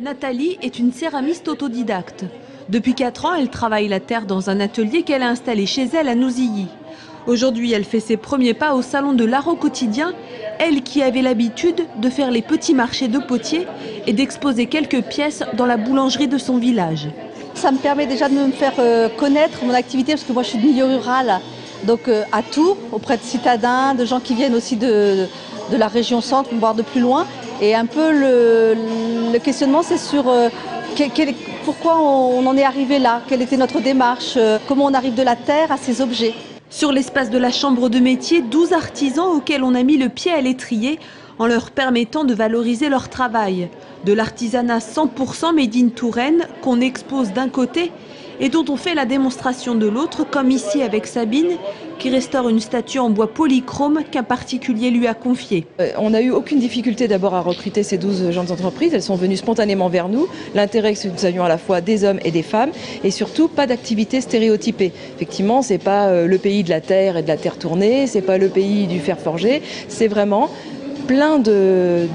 Nathalie est une céramiste autodidacte. Depuis 4 ans, elle travaille la terre dans un atelier qu'elle a installé chez elle à Nouzilly. Aujourd'hui, elle fait ses premiers pas au salon de l'art au quotidien, elle qui avait l'habitude de faire les petits marchés de potiers et d'exposer quelques pièces dans la boulangerie de son village. Ça me permet déjà de me faire connaître mon activité parce que moi je suis de milieu rural, donc à Tours, auprès de citadins, de gens qui viennent aussi de la région centre, voire de plus loin. Et un peu le questionnement c'est sur pourquoi on en est arrivé là, quelle était notre démarche, comment on arrive de la terre à ces objets. Sur l'espace de la chambre de métier, 12 artisans auxquels on a mis le pied à l'étrier en leur permettant de valoriser leur travail. De l'artisanat 100% made in Touraine qu'on expose d'un côté et dont on fait la démonstration de l'autre, comme ici avec Sabine, qui restaure une statue en bois polychrome qu'un particulier lui a confiée. On n'a eu aucune difficulté d'abord à recruter ces 12 jeunes entreprises. Elles sont venues spontanément vers nous. L'intérêt, c'est que nous avions à la fois des hommes et des femmes et surtout pas d'activité stéréotypée. Effectivement, c'est pas le pays de la terre et de la terre tournée, c'est pas le pays du fer forgé, c'est vraiment plein de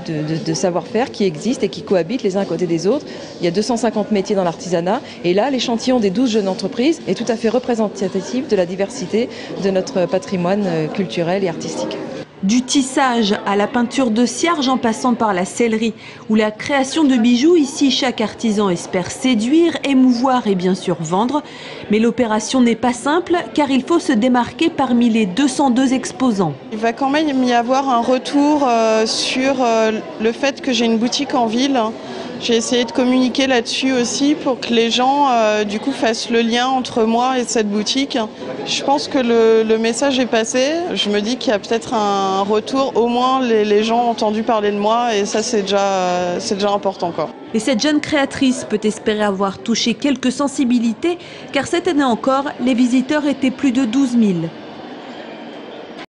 savoir-faire qui existent et qui cohabitent les uns à côté des autres. Il y a 250 métiers dans l'artisanat et là, l'échantillon des 12 jeunes entreprises est tout à fait représentatif de la diversité de notre patrimoine culturel et artistique. Du tissage à la peinture de cierge en passant par la sellerie ou la création de bijoux, ici chaque artisan espère séduire, émouvoir et bien sûr vendre. Mais l'opération n'est pas simple car il faut se démarquer parmi les 202 exposants. Il va quand même y avoir un retour sur le fait que j'ai une boutique en ville. J'ai essayé de communiquer là-dessus aussi pour que les gens du coup fassent le lien entre moi et cette boutique. Je pense que le message est passé. Je me dis qu'il y a peut-être un retour. Au moins les gens ont entendu parler de moi et ça c'est déjà important quoi. Et cette jeune créatrice peut espérer avoir touché quelques sensibilités car cette année encore, les visiteurs étaient plus de 12 000.